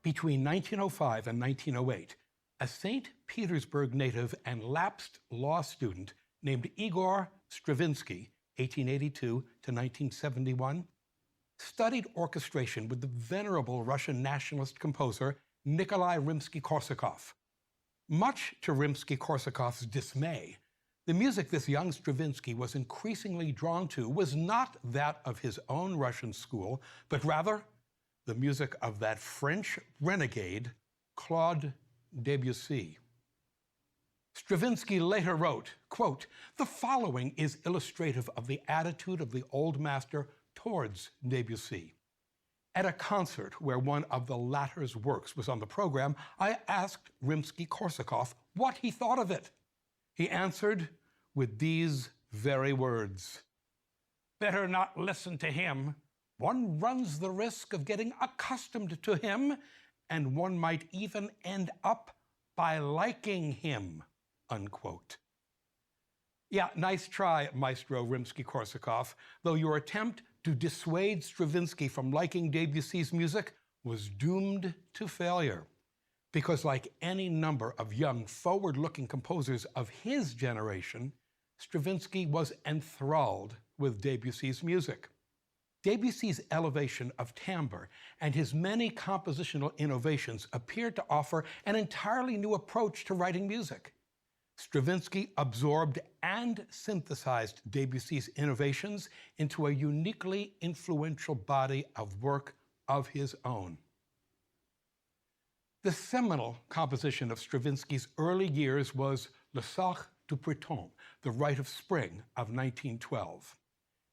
Between 1905 and 1908, a St. Petersburg native and lapsed law student named Igor Stravinsky, 1882 to 1971, studied orchestration with the venerable Russian nationalist composer Nikolai Rimsky-Korsakov. Much to Rimsky-Korsakov's dismay, the music this young Stravinsky was increasingly drawn to was not that of his own Russian school, but rather the music of that French renegade, Claude Debussy. Stravinsky later wrote, quote, "The following is illustrative of the attitude of the old master towards Debussy. At a concert where one of the latter's works was on the program, I asked Rimsky-Korsakov what he thought of it. He answered with these very words, 'Better not listen to him. One runs the risk of getting accustomed to him, and one might even end up by liking him,' unquote." Yeah, nice try, Maestro Rimsky-Korsakov, though your attempt to dissuade Stravinsky from liking Debussy's music was doomed to failure. Because like any number of young, forward-looking composers of his generation, Stravinsky was enthralled with Debussy's music. Debussy's elevation of timbre and his many compositional innovations appeared to offer an entirely new approach to writing music. Stravinsky absorbed and synthesized Debussy's innovations into a uniquely influential body of work of his own. The seminal composition of Stravinsky's early years was Le Sacre du Printemps, The Rite of Spring of 1912.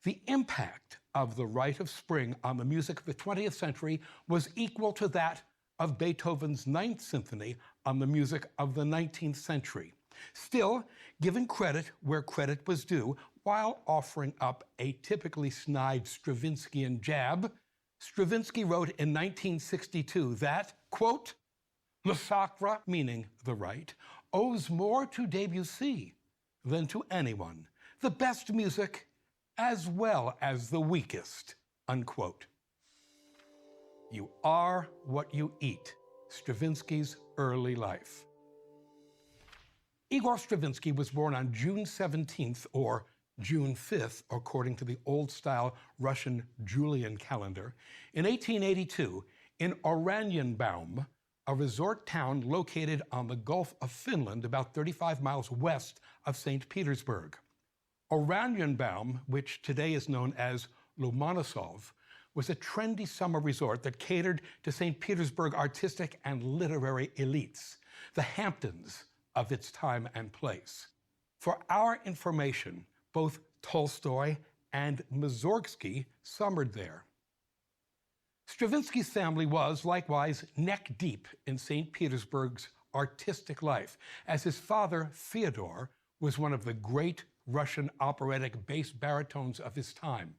The impact of The Rite of Spring on the music of the 20th century was equal to that of Beethoven's Ninth Symphony on the music of the 19th century. Still, giving credit where credit was due, while offering up a typically snide Stravinskyan jab, Stravinsky wrote in 1962 that, quote, "Le Sacre," meaning the right, "owes more to Debussy than to anyone. The best music as well as the weakest," unquote. You are what you eat, Stravinsky's early life. Igor Stravinsky was born on June 17th, or June 5th, according to the old-style Russian Julian calendar, in 1882 in Oranienbaum, a resort town located on the Gulf of Finland, about 35 miles west of St. Petersburg. Oranienbaum, which today is known as Lomonosov, was a trendy summer resort that catered to St. Petersburg artistic and literary elites, the Hamptons of its time and place. For our information, both Tolstoy and Mussorgsky summered there. Stravinsky's family was, likewise, neck-deep in St. Petersburg's artistic life, as his father, Fyodor, was one of the great Russian operatic bass baritones of his time.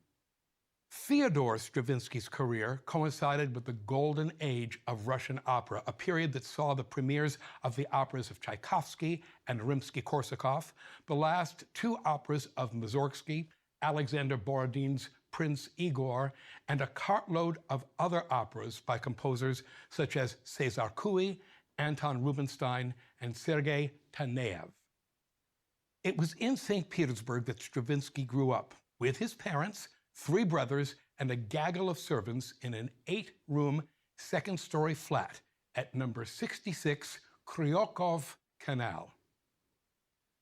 Fyodor Stravinsky's career coincided with the golden age of Russian opera, a period that saw the premieres of the operas of Tchaikovsky and Rimsky-Korsakov, the last two operas of Mussorgsky, Alexander Borodin's Prince Igor, and a cartload of other operas by composers such as Cesar Cui, Anton Rubinstein, and Sergei Taneyev. It was in St. Petersburg that Stravinsky grew up, with his parents, 3 brothers, and a gaggle of servants in an 8-room, second-story flat at number 66 Kryokov Canal.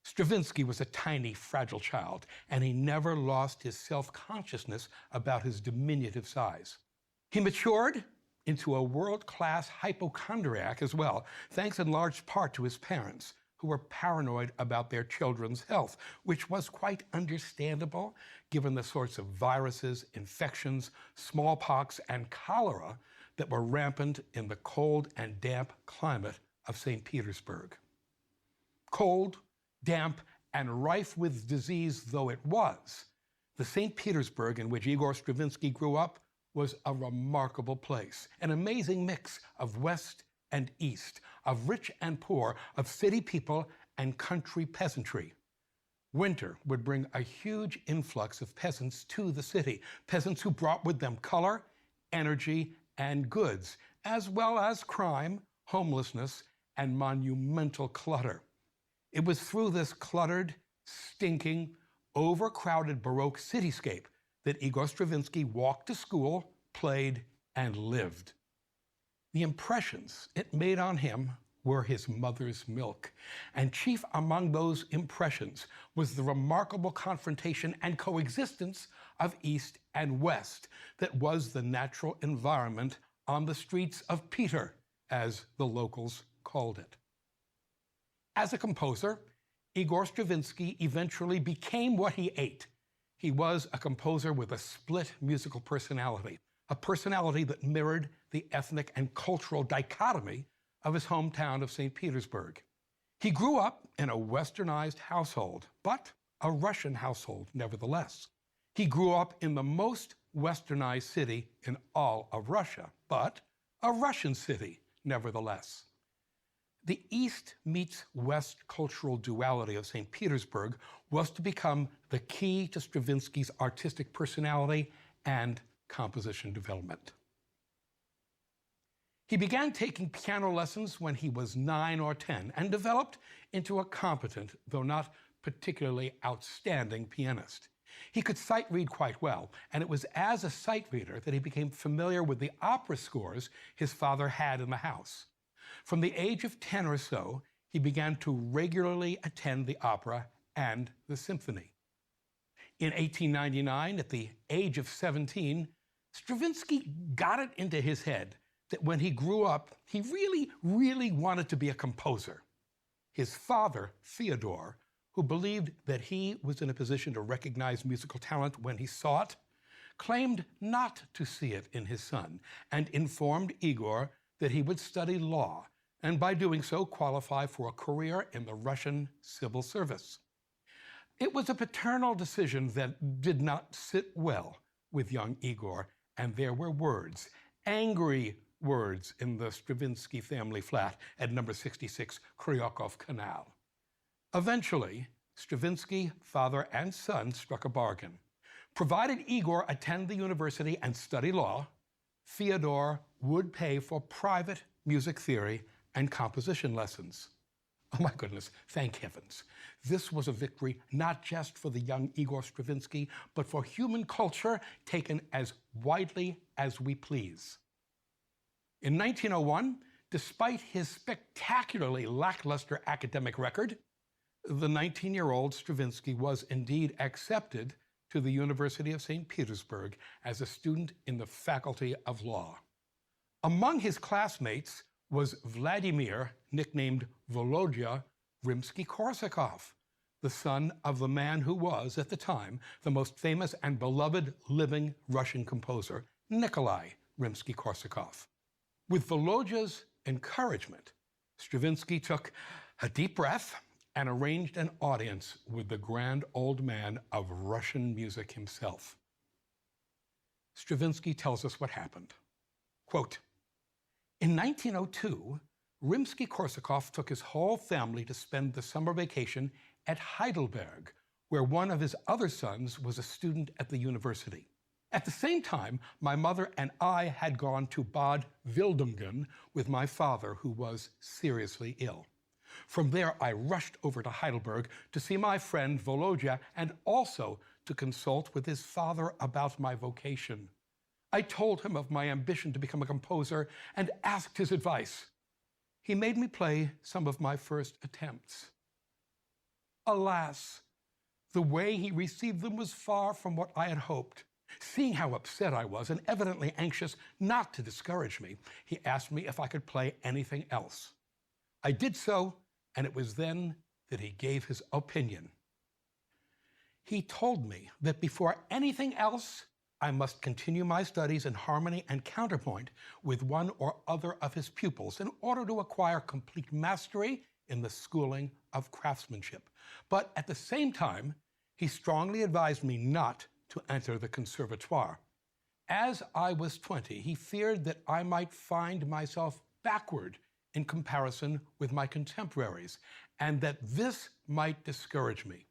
Stravinsky was a tiny, fragile child, and he never lost his self-consciousness about his diminutive size. He matured into a world-class hypochondriac as well, thanks in large part to his parents, who were paranoid about their children's health, which was quite understandable given the sorts of viruses, infections, smallpox, and cholera that were rampant in the cold and damp climate of St. Petersburg. Cold, damp, and rife with disease though it was, the St. Petersburg in which Igor Stravinsky grew up was a remarkable place, an amazing mix of West and East, of rich and poor, of city people and country peasantry. Winter would bring a huge influx of peasants to the city, peasants who brought with them color, energy, and goods, as well as crime, homelessness, and monumental clutter. It was through this cluttered, stinking, overcrowded Baroque cityscape that Igor Stravinsky walked to school, played, and lived. The impressions it made on him were his mother's milk, and chief among those impressions was the remarkable confrontation and coexistence of East and West that was the natural environment on the streets of Peter, as the locals called it. As a composer, Igor Stravinsky eventually became what he ate. He was a composer with a split musical personality, a personality that mirrored the ethnic and cultural dichotomy of his hometown of St. Petersburg. He grew up in a westernized household, but a Russian household nevertheless. He grew up in the most westernized city in all of Russia, but a Russian city nevertheless. The East meets West cultural duality of St. Petersburg was to become the key to Stravinsky's artistic personality and composition development. He began taking piano lessons when he was 9 or 10 and developed into a competent, though not particularly outstanding, pianist. He could sight read quite well, and it was as a sight reader that he became familiar with the opera scores his father had in the house. From the age of 10 or so, he began to regularly attend the opera and the symphony. In 1899, at the age of 17, Stravinsky got it into his head that when he grew up, he really wanted to be a composer. His father, Theodore, who believed that he was in a position to recognize musical talent when he saw it, claimed not to see it in his son and informed Igor that he would study law and by doing so qualify for a career in the Russian civil service. It was a paternal decision that did not sit well with young Igor, and there were words, angry words, in the Stravinsky family flat at number 66 Kryakov Canal. Eventually, Stravinsky, father and son, struck a bargain. Provided Igor attend the university and study law, Fyodor would pay for private music theory and composition lessons. Oh my goodness, thank heavens. This was a victory not just for the young Igor Stravinsky, but for human culture taken as widely as we please. In 1901, despite his spectacularly lackluster academic record, the 19-year-old Stravinsky was indeed accepted to the University of St. Petersburg as a student in the Faculty of Law. Among his classmates was Vladimir, nicknamed Volodya, Rimsky-Korsakov, the son of the man who was, at the time, the most famous and beloved living Russian composer, Nikolai Rimsky-Korsakov. With Volodya's encouragement, Stravinsky took a deep breath and arranged an audience with the grand old man of Russian music himself. Stravinsky tells us what happened. Quote, in 1902, Rimsky-Korsakov took his whole family to spend the summer vacation at Heidelberg, where one of his other sons was a student at the university. At the same time, my mother and I had gone to Bad Wildungen with my father, who was seriously ill. From there, I rushed over to Heidelberg to see my friend Volodya and also to consult with his father about my vocation. I told him of my ambition to become a composer and asked his advice. He made me play some of my first attempts. Alas, the way he received them was far from what I had hoped. Seeing how upset I was and evidently anxious not to discourage me, he asked me if I could play anything else. I did so, and it was then that he gave his opinion. He told me that before anything else, I must continue my studies in harmony and counterpoint with one or other of his pupils in order to acquire complete mastery in the schooling of craftsmanship. But at the same time, he strongly advised me not to enter the conservatoire. As I was 20, he feared that I might find myself backward in comparison with my contemporaries, and that this might discourage me.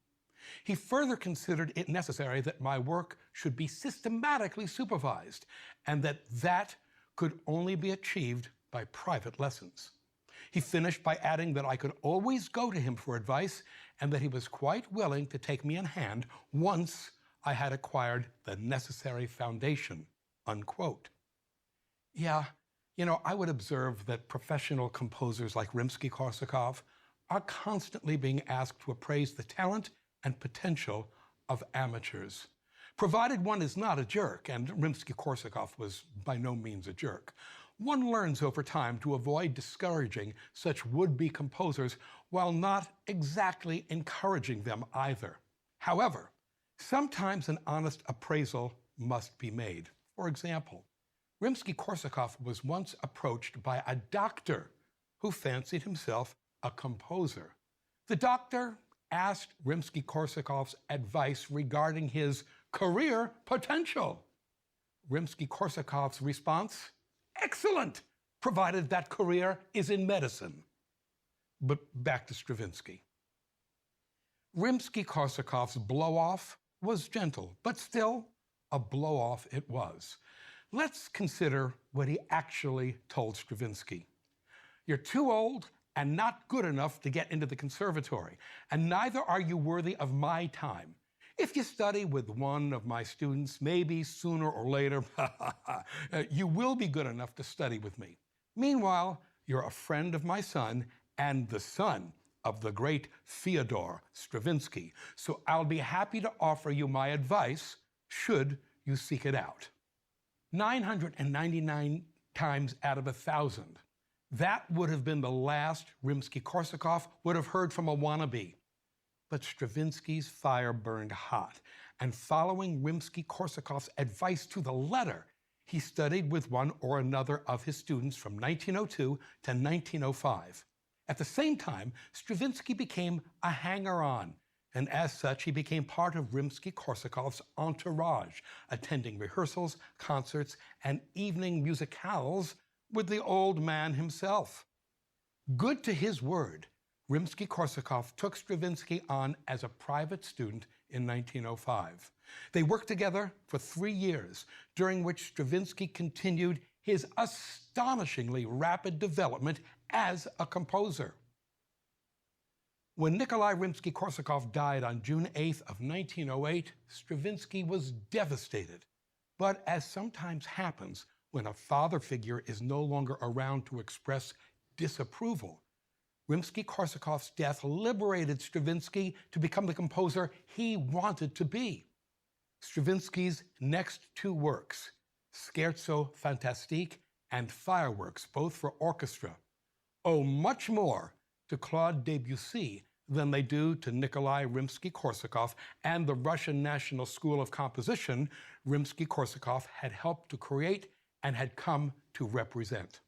He further considered it necessary that my work should be systematically supervised, and that could only be achieved by private lessons. He finished by adding that I could always go to him for advice and that he was quite willing to take me in hand once I had acquired the necessary foundation, unquote. Yeah, I would observe that professional composers like Rimsky-Korsakov are constantly being asked to appraise the talent and potential of amateurs. Provided one is not a jerk, and Rimsky-Korsakov was by no means a jerk, one learns over time to avoid discouraging such would-be composers while not exactly encouraging them either. However, sometimes an honest appraisal must be made. For example, Rimsky-Korsakov was once approached by a doctor who fancied himself a composer. The doctor asked Rimsky-Korsakov's advice regarding his career potential. Rimsky-Korsakov's response: excellent, provided that career is in medicine. But back to Stravinsky. Rimsky-Korsakov's blow-off was gentle, but still a blow-off it was. Let's consider what he actually told Stravinsky. You're too old and not good enough to get into the conservatory, and neither are you worthy of my time. If you study with one of my students, maybe sooner or later, you will be good enough to study with me. Meanwhile, you're a friend of my son and the son of the great Fyodor Stravinsky, so I'll be happy to offer you my advice should you seek it out. 999 times out of 1,000, that would have been the last Rimsky-Korsakov would have heard from a wannabe. But Stravinsky's fire burned hot, and following Rimsky-Korsakov's advice to the letter, he studied with one or another of his students from 1902 to 1905. At the same time, Stravinsky became a hanger-on, and as such, he became part of Rimsky-Korsakov's entourage, attending rehearsals, concerts, and evening musicales with the old man himself. Good to his word, Rimsky-Korsakov took Stravinsky on as a private student in 1905. They worked together for 3 years, during which Stravinsky continued his astonishingly rapid development as a composer. When Nikolai Rimsky-Korsakov died on June 8th of 1908, Stravinsky was devastated. But as sometimes happens when a father figure is no longer around to express disapproval, Rimsky-Korsakov's death liberated Stravinsky to become the composer he wanted to be. Stravinsky's next 2 works, Scherzo Fantastique and Fireworks, both for orchestra, owe much more to Claude Debussy than they do to Nikolai Rimsky-Korsakov and the Russian National School of Composition Rimsky-Korsakov had helped to create and had come to represent.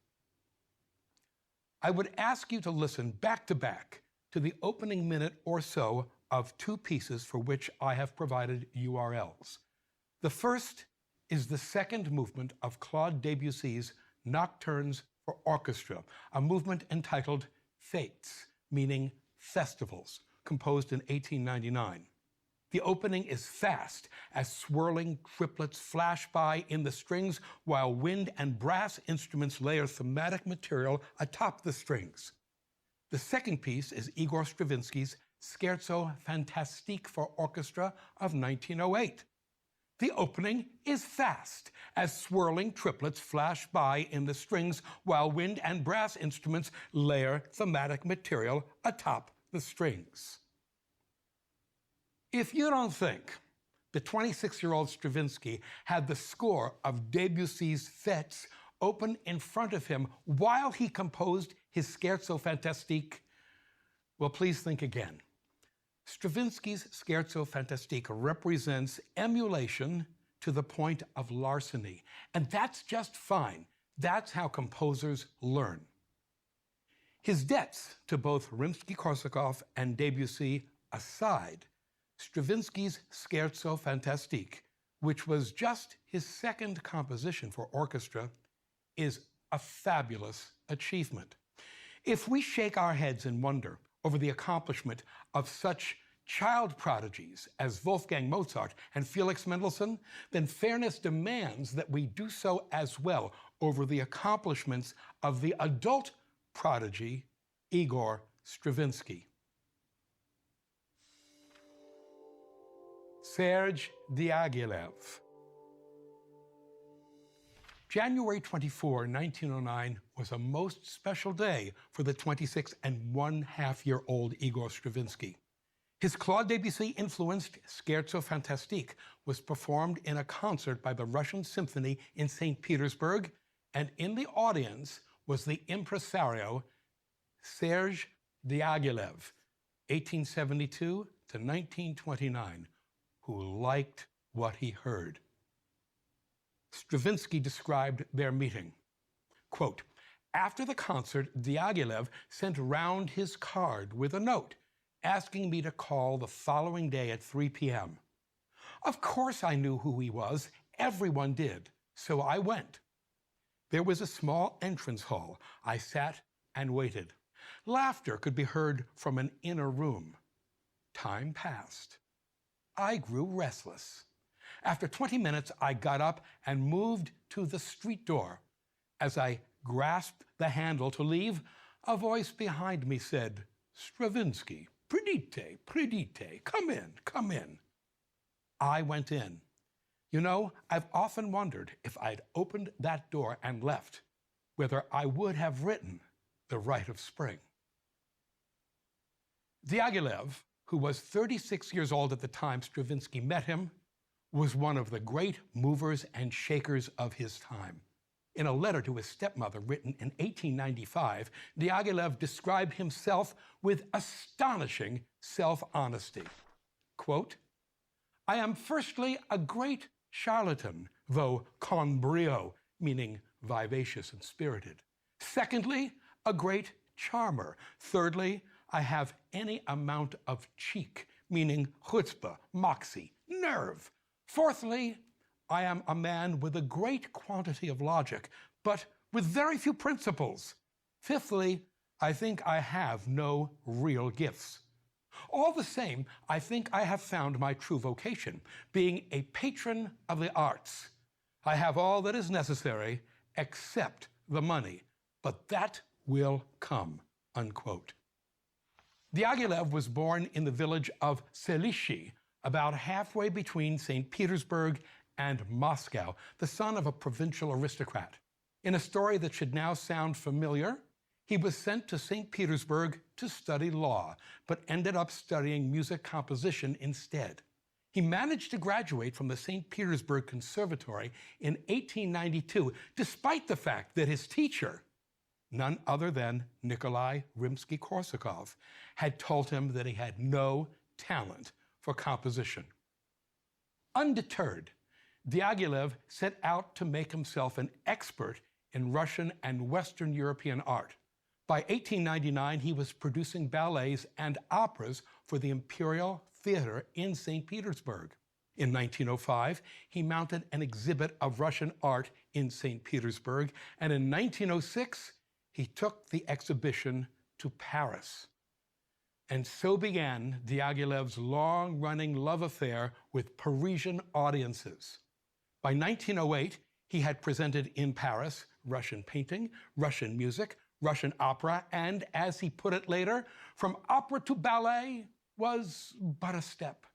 I would ask you to listen back to back to the opening minute or so of 2 pieces for which I have provided URLs. The first is the second movement of Claude Debussy's Nocturnes for Orchestra, a movement entitled Fêtes, meaning festivals, composed in 1899. The opening is fast as swirling triplets flash by in the strings while wind and brass instruments layer thematic material atop the strings. The second piece is Igor Stravinsky's Scherzo Fantastique for Orchestra of 1908. The opening is fast as swirling triplets flash by in the strings while wind and brass instruments layer thematic material atop the strings. If you don't think the 26-year-old Stravinsky had the score of Debussy's Fêtes open in front of him while he composed his Scherzo Fantastique, well, please think again. Stravinsky's Scherzo Fantastique represents emulation to the point of larceny, and that's just fine. That's how composers learn. His debts to both Rimsky-Korsakov and Debussy aside, Stravinsky's Scherzo Fantastique, which was just his second composition for orchestra, is a fabulous achievement. If we shake our heads in wonder over the accomplishment of such child prodigies as Wolfgang Mozart and Felix Mendelssohn, then fairness demands that we do so as well, over the accomplishments of the adult prodigy, Igor Stravinsky. Serge Diaghilev. January 24, 1909 was a most special day for the 26-and-1/2-year-old Igor Stravinsky. His Claude Debussy-influenced Scherzo Fantastique was performed in a concert by the Russian Symphony in St. Petersburg, and in the audience was the impresario Serge Diaghilev, 1872 to 1929, who liked what he heard. Stravinsky described their meeting. Quote, "After the concert, Diaghilev sent round his card with a note asking me to call the following day at 3 p.m. Of course I knew who he was. Everyone did. So I went. There was a small entrance hall. I sat and waited. Laughter could be heard from an inner room. Time passed. I grew restless. After 20 minutes, I got up and moved to the street door. As I grasped the handle to leave, a voice behind me said, 'Stravinsky, pridite, pridite, come in, come in.' I went in. You know, I've often wondered if I'd opened that door and left, whether I would have written The Rite of Spring." Diaghilev, who was 36 years old at the time Stravinsky met him, was one of the great movers and shakers of his time. In a letter to his stepmother written in 1895, Diaghilev described himself with astonishing self-honesty. Quote, "I am firstly a great charlatan, though con brio, meaning vivacious and spirited. Secondly, a great charmer. Thirdly, I have any amount of cheek, meaning chutzpah, moxie, nerve. Fourthly, I am a man with a great quantity of logic, but with very few principles. Fifthly, I think I have no real gifts. All the same, I think I have found my true vocation, being a patron of the arts. I have all that is necessary except the money, but that will come," unquote. Diaghilev was born in the village of Selishi, about halfway between St. Petersburg and Moscow, the son of a provincial aristocrat. In a story that should now sound familiar, he was sent to St. Petersburg to study law, but ended up studying music composition instead. He managed to graduate from the St. Petersburg Conservatory in 1892, despite the fact that his teacher, none other than Nikolai Rimsky-Korsakov, had told him that he had no talent for composition. Undeterred, Diaghilev set out to make himself an expert in Russian and Western European art. By 1899, he was producing ballets and operas for the Imperial Theater in St. Petersburg. In 1905, he mounted an exhibit of Russian art in St. Petersburg, and in 1906, he took the exhibition to Paris. And so began Diaghilev's long-running love affair with Parisian audiences. By 1908, he had presented in Paris Russian painting, Russian music, Russian opera, and, as he put it later, from opera to ballet was but a step.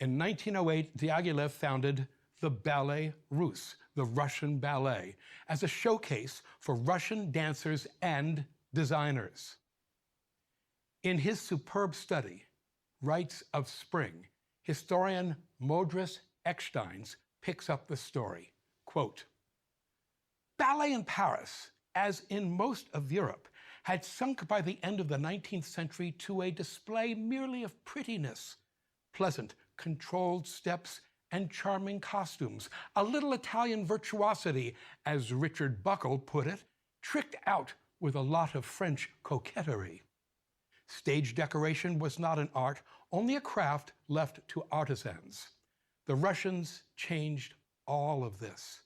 In 1908, Diaghilev founded the Ballet Russe, the Russian ballet, as a showcase for Russian dancers and designers. In his superb study, Rites of Spring, historian Modris Ecksteins picks up the story. Quote, "Ballet in Paris, as in most of Europe, had sunk by the end of the 19th century to a display merely of prettiness, pleasant, controlled steps, and charming costumes, a little Italian virtuosity, as Richard Buckle put it, tricked out with a lot of French coquetry. Stage decoration was not an art, only a craft left to artisans. The Russians changed all of this.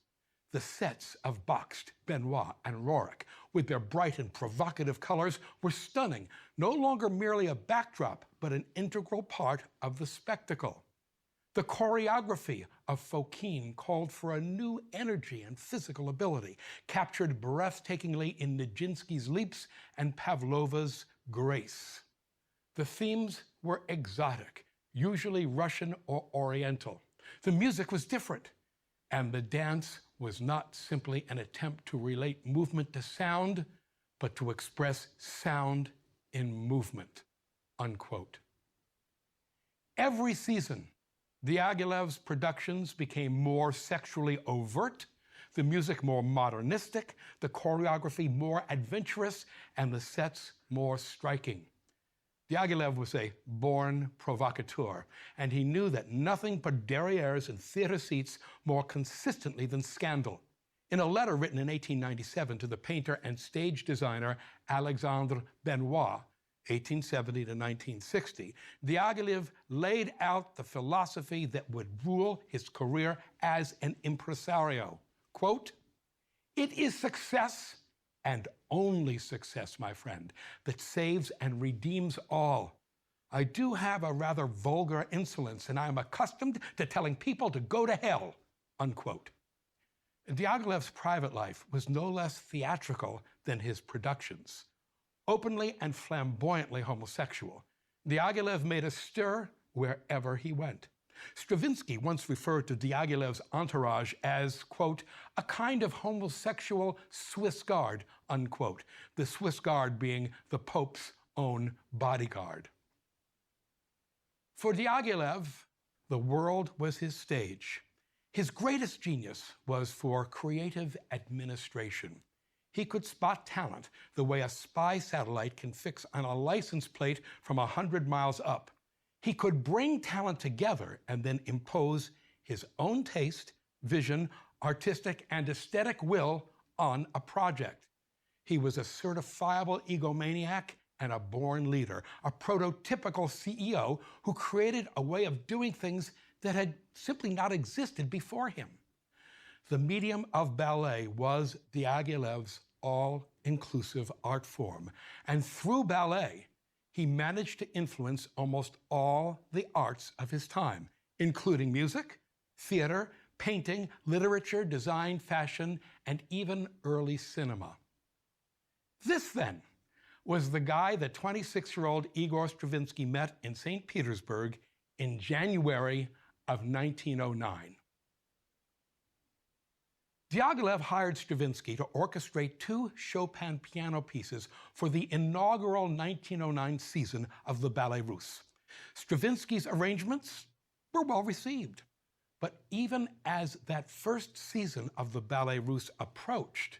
The sets of Bakst, Benoit, and Roerich, with their bright and provocative colors, were stunning, no longer merely a backdrop, but an integral part of the spectacle. The choreography of Fokine called for a new energy and physical ability, captured breathtakingly in Nijinsky's leaps and Pavlova's grace. The themes were exotic, usually Russian or Oriental. The music was different, and the dance was not simply an attempt to relate movement to sound, but to express sound in movement, unquote. Every season, Diaghilev's productions became more sexually overt, the music more modernistic, the choreography more adventurous, and the sets more striking. Diaghilev was a born provocateur, and he knew that nothing put derrieres in theater seats more consistently than scandal. In a letter written in 1897 to the painter and stage designer Alexandre Benoit, 1870 to 1960, Diaghilev laid out the philosophy that would rule his career as an impresario. Quote, "It is success, and only success, my friend, that saves and redeems all. I do have a rather vulgar insolence, and I am accustomed to telling people to go to hell," unquote. Diaghilev's private life was no less theatrical than his productions. Openly and flamboyantly homosexual, Diaghilev made a stir wherever he went. Stravinsky once referred to Diaghilev's entourage as, quote, "a kind of homosexual Swiss guard," unquote, the Swiss guard being the Pope's own bodyguard. For Diaghilev, the world was his stage. His greatest genius was for creative administration. He could spot talent the way a spy satellite can fix on a license plate from 100 miles up. He could bring talent together and then impose his own taste, vision, artistic and aesthetic will on a project. He was a certifiable egomaniac and a born leader, a prototypical CEO who created a way of doing things that had simply not existed before him. The medium of ballet was Diaghilev's all-inclusive art form, and through ballet, he managed to influence almost all the arts of his time, including music, theater, painting, literature, design, fashion, and even early cinema. This, then, was the guy that 26-year-old Igor Stravinsky met in St. Petersburg in January of 1909. Diaghilev hired Stravinsky to orchestrate 2 Chopin piano pieces for the inaugural 1909 season of the Ballet Russe. Stravinsky's arrangements were well received, but even as that first season of the Ballet Russe approached,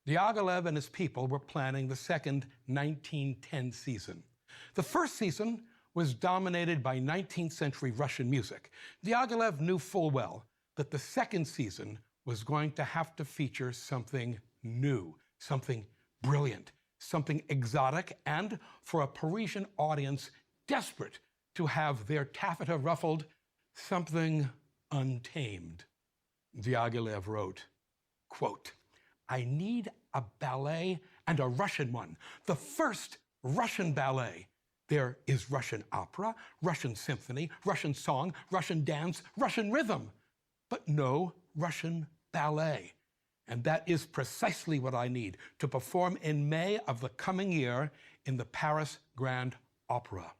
Diaghilev and his people were planning the second 1910 season. The first season was dominated by 19th century Russian music. Diaghilev knew full well that the second season was going to have to feature something new, something brilliant, something exotic, and for a Parisian audience desperate to have their taffeta ruffled, something untamed. Diaghilev wrote, quote, "I need a ballet and a Russian one, the first Russian ballet. There is Russian opera, Russian symphony, Russian song, Russian dance, Russian rhythm, but no Russian ballet. And that is precisely what I need to perform in May of the coming year in the Paris Grand Opera."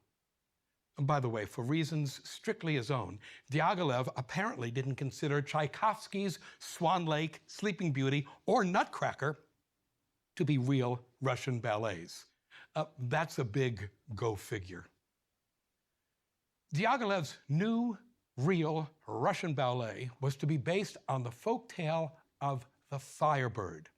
And by the way, for reasons strictly his own, Diaghilev apparently didn't consider Tchaikovsky's Swan Lake, Sleeping Beauty, or Nutcracker to be real Russian ballets. That's a big go figure. Diaghilev's new real Russian ballet was to be based on the folk tale of the Firebird.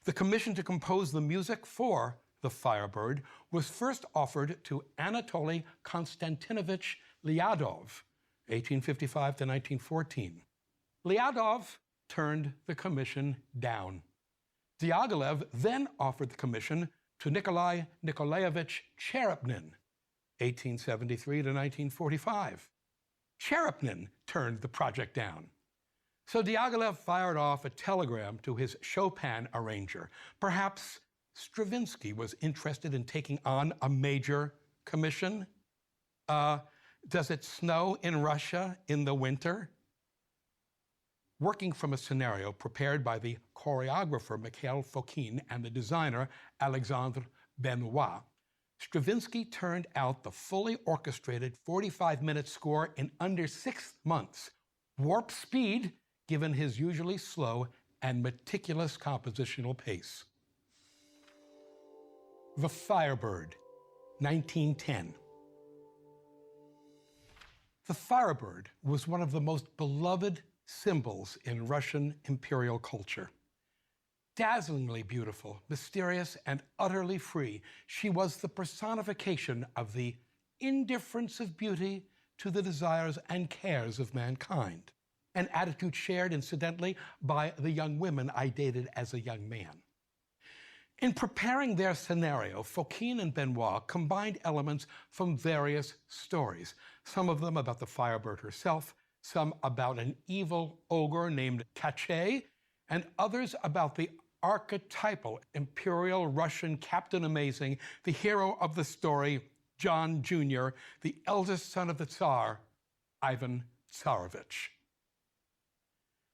The commission to compose the music for the Firebird was first offered to Anatoly Konstantinovich Lyadov, 1855 to 1914. Lyadov turned the commission down. Diaghilev then offered the commission to Nikolai Nikolaevich Cherepnin, 1873 to 1945. Cherepnin turned the project down. So Diaghilev fired off a telegram to his Chopin arranger. Perhaps Stravinsky was interested in taking on a major commission? Does it snow in Russia in the winter? Working from a scenario prepared by the choreographer Mikhail Fokine and the designer Alexandre Benoit, Stravinsky turned out the fully orchestrated 45-minute score in under 6 months, warp speed given his usually slow and meticulous compositional pace. The Firebird, 1910. The Firebird was one of the most beloved symbols in Russian imperial culture. Dazzlingly beautiful, mysterious, and utterly free, she was the personification of the indifference of beauty to the desires and cares of mankind, an attitude shared, incidentally, by the young women I dated as a young man. In preparing their scenario, Fokine and Benoit combined elements from various stories, some of them about the Firebird herself, some about an evil ogre named Kachay, and others about the archetypal imperial Russian Captain Amazing, the hero of the story, John Jr., the eldest son of the Tsar, Ivan Tsarevich.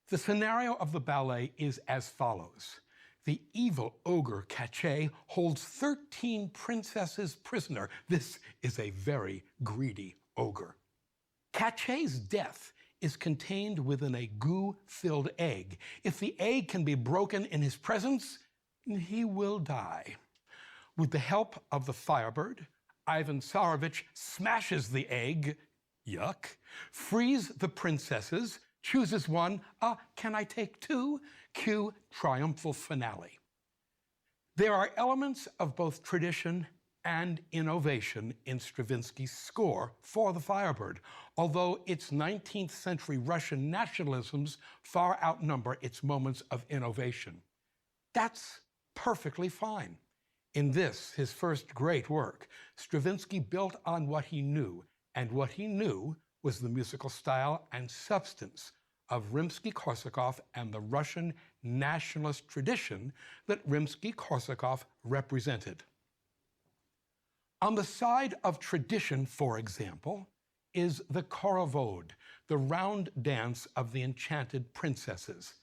The scenario of the ballet is as follows. The evil ogre Kachay holds 13 princesses prisoner. This is a very greedy ogre. Kachay's death is contained within a goo-filled egg. If the egg can be broken in his presence, he will die. With the help of the Firebird, Ivan Tsarevich smashes the egg, yuck, frees the princesses, chooses one, can I take two? Cue triumphal finale. There are elements of both tradition and innovation in Stravinsky's score for the Firebird, although its 19th century Russian nationalisms far outnumber its moments of innovation. That's perfectly fine. In this, his first great work, Stravinsky built on what he knew, and what he knew was the musical style and substance of Rimsky-Korsakov and the Russian nationalist tradition that Rimsky-Korsakov represented. On the side of tradition, for example, is the Khorovod, the round dance of the enchanted princesses.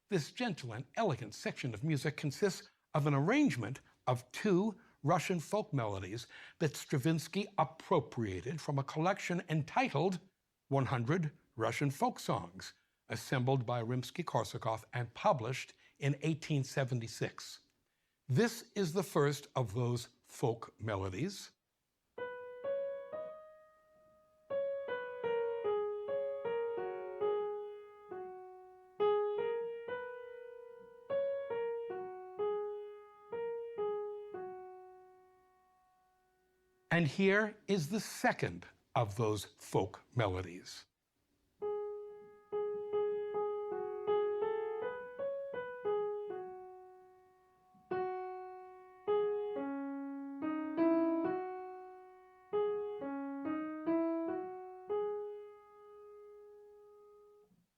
This gentle and elegant section of music consists of an arrangement of 2 Russian folk melodies that Stravinsky appropriated from a collection entitled 100 Russian Folk Songs, assembled by Rimsky-Korsakov and published in 1876. This is the first of those folk melodies. And here is the second of those folk melodies.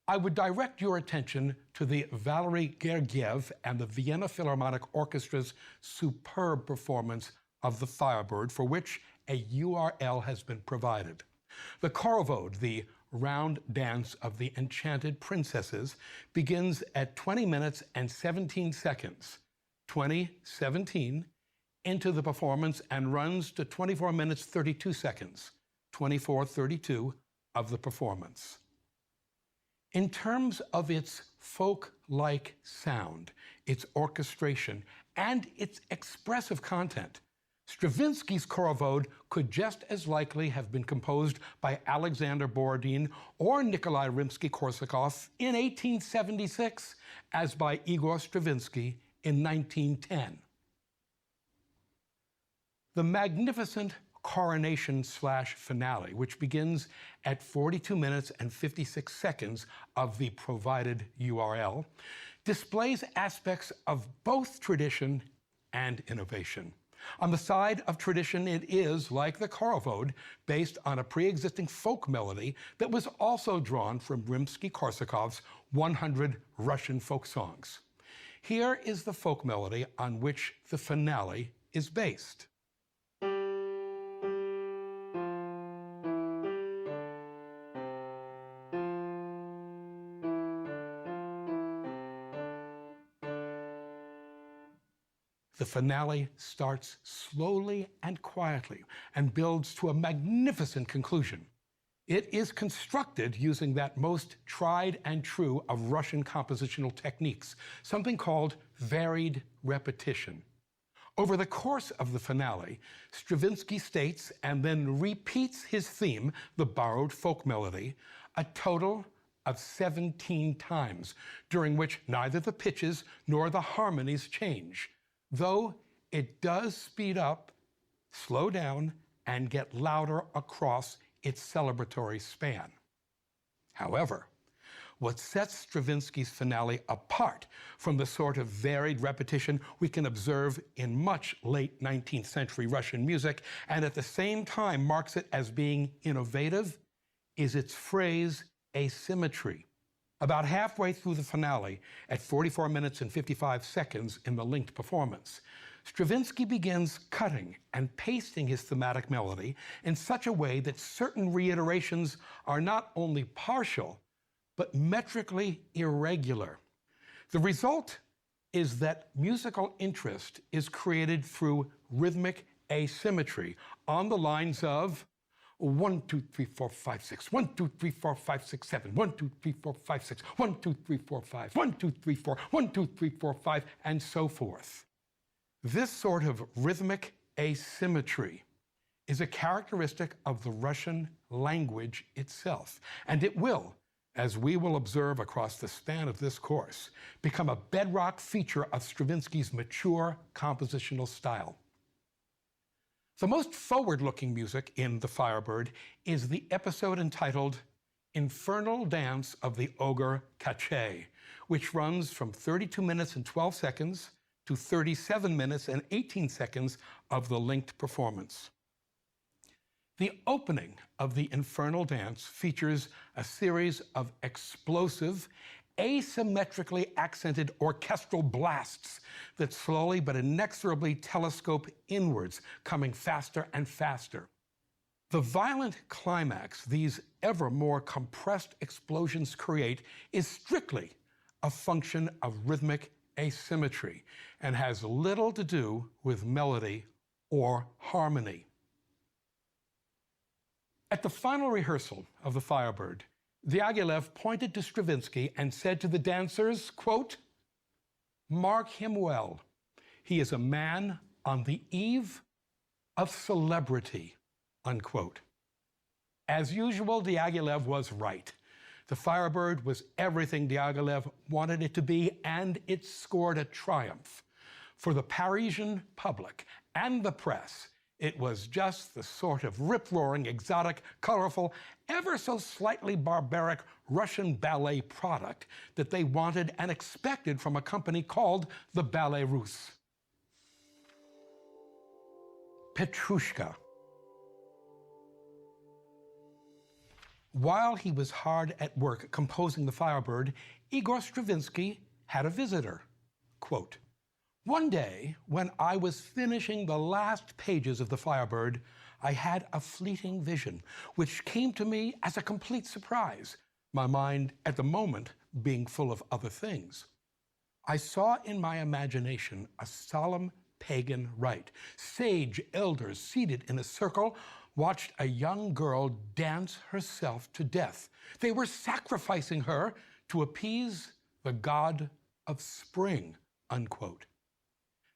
I would direct your attention to the Valery Gergiev and the Vienna Philharmonic Orchestra's superb performance of the Firebird, for which a URL has been provided. The Khorovod, the round dance of the enchanted princesses, begins at 20 minutes and 17 seconds, 20:17, into the performance and runs to 24 minutes 32 seconds, 24:32 of the performance. In terms of its folk-like sound, its orchestration, and its expressive content, Stravinsky's Khorovod could just as likely have been composed by Alexander Borodin or Nikolai Rimsky-Korsakov in 1876 as by Igor Stravinsky in 1910. The magnificent coronation/finale, which begins at 42 minutes and 56 seconds of the provided URL, displays aspects of both tradition and innovation. On the side of tradition, it is, like the Khorovod, based on a pre-existing folk melody that was also drawn from Rimsky-Korsakov's 100 Russian folk songs. Here is the folk melody on which the finale is based. The finale starts slowly and quietly and builds to a magnificent conclusion. It is constructed using that most tried and true of Russian compositional techniques, something called varied repetition. Over the course of the finale, Stravinsky states and then repeats his theme, the borrowed folk melody, a total of 17 times, during which neither the pitches nor the harmonies change, though it does speed up, slow down, and get louder across its celebratory span. However, what sets Stravinsky's finale apart from the sort of varied repetition we can observe in much late 19th century Russian music, and at the same time marks it as being innovative, is its phrase asymmetry. About halfway through the finale, at 44 minutes and 55 seconds in the linked performance, Stravinsky begins cutting and pasting his thematic melody in such a way that certain reiterations are not only partial, but metrically irregular. The result is that musical interest is created through rhythmic asymmetry on the lines of 1, 2, 3, 4, 5, 6, 1, 2, 3, 4, 5, 6, 7, 1, 2, 3, 4, 5, 6, 1, 2, 3, 4, 5, 1, 2, 3, 4, 1, 2, 3, 4, 5, and so forth. This sort of rhythmic asymmetry is a characteristic of the Russian language itself, and it will, as we will observe across the span of this course, become a bedrock feature of Stravinsky's mature compositional style. The most forward-looking music in The Firebird is the episode entitled Infernal Dance of the Ogre Caché, which runs from 32 minutes and 12 seconds to 37 minutes and 18 seconds of the linked performance. The opening of the Infernal Dance features a series of explosive, asymmetrically accented orchestral blasts that slowly but inexorably telescope inwards, coming faster and faster. The violent climax these ever more compressed explosions create is strictly a function of rhythmic asymmetry and has little to do with melody or harmony. At the final rehearsal of The Firebird, Diaghilev pointed to Stravinsky and said to the dancers, quote, "Mark him well. He is a man on the eve of celebrity," unquote. As usual, Diaghilev was right. The Firebird was everything Diaghilev wanted it to be, and it scored a triumph. For the Parisian public and the press, it was just the sort of rip-roaring, exotic, colorful, ever so slightly barbaric Russian ballet product that they wanted and expected from a company called the Ballet Russe. Petrushka. While he was hard at work composing The Firebird, Igor Stravinsky had a visitor. Quote, "One day, when I was finishing the last pages of The Firebird, I had a fleeting vision, which came to me as a complete surprise, my mind at the moment being full of other things. I saw in my imagination a solemn pagan rite. Sage elders seated in a circle watched a young girl dance herself to death. They were sacrificing her to appease the god of spring," unquote.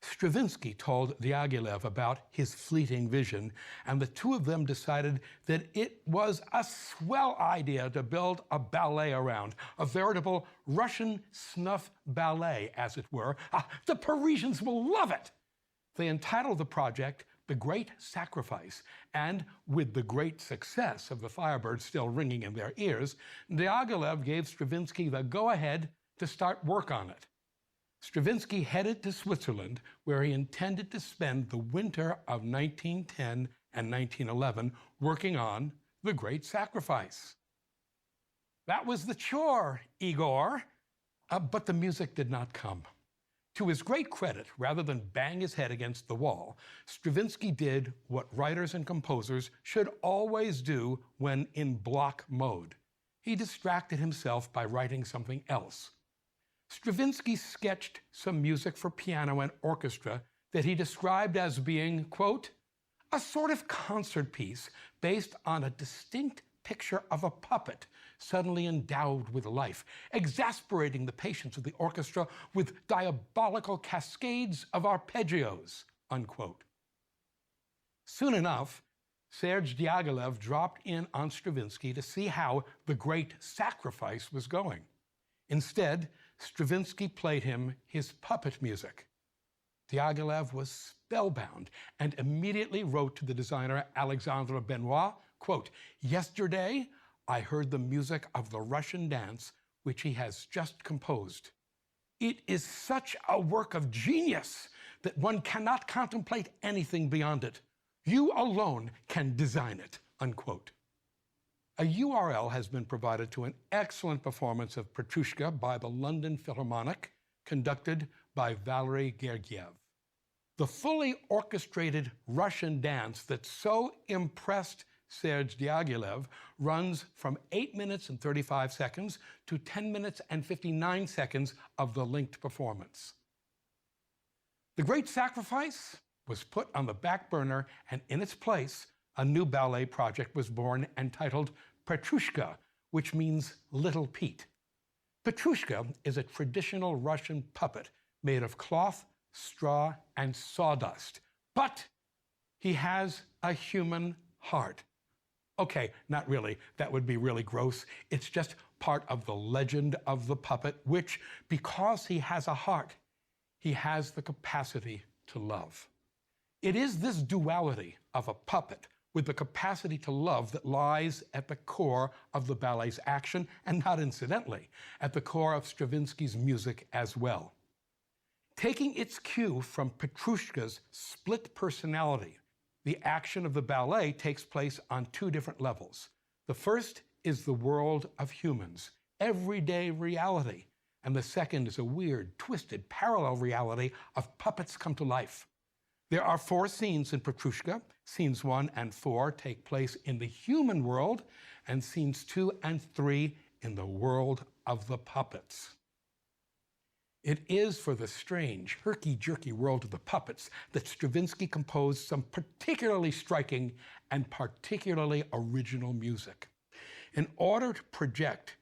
Stravinsky told Diaghilev about his fleeting vision, and the two of them decided that it was a swell idea to build a ballet around, a veritable Russian snuff ballet, as it were. The Parisians will love it! They entitled the project The Great Sacrifice, and with the great success of The Firebird still ringing in their ears, Diaghilev gave Stravinsky the go-ahead to start work on it. Stravinsky headed to Switzerland, where he intended to spend the winter of 1910 and 1911 working on The Great Sacrifice. That was the chore, Igor, but the music did not come. To his great credit, rather than bang his head against the wall, Stravinsky did what writers and composers should always do when in block mode. He distracted himself by writing something else. Stravinsky sketched some music for piano and orchestra that he described as being, quote, a sort of concert piece based on a distinct picture of a puppet suddenly endowed with life, exasperating the patience of the orchestra with diabolical cascades of arpeggios, unquote. Soon enough, Serge Diaghilev dropped in on Stravinsky to see how The Great Sacrifice was going. Instead, Stravinsky played him his puppet music. Diaghilev was spellbound and immediately wrote to the designer Alexandre Benoit, quote, yesterday I heard the music of the Russian dance which he has just composed. It is such a work of genius that one cannot contemplate anything beyond it. You alone can design it, unquote. A URL has been provided to an excellent performance of Petrushka by the London Philharmonic, conducted by Valery Gergiev. The fully orchestrated Russian dance that so impressed Serge Diaghilev runs from 8 minutes and 35 seconds to 10 minutes and 59 seconds of the linked performance. The Great Sacrifice was put on the back burner, and in its place, a new ballet project was born entitled Petrushka, which means Little Pete. Petrushka is a traditional Russian puppet made of cloth, straw, and sawdust, but he has a human heart. Okay, not really. That would be really gross. It's just part of the legend of the puppet, which, because he has a heart, he has the capacity to love. It is this duality of a puppet with the capacity to love that lies at the core of the ballet's action, and not incidentally, at the core of Stravinsky's music as well. Taking its cue from Petrushka's split personality, the action of the ballet takes place on two different levels. The first is the world of humans, everyday reality, and the second is a weird, twisted, parallel reality of puppets come to life. There are 4 scenes in Petrushka. Scenes 1 and 4 take place in the human world, and scenes 2 and 3 in the world of the puppets. It is for the strange, herky-jerky world of the puppets that Stravinsky composed some particularly striking and particularly original music. In order to project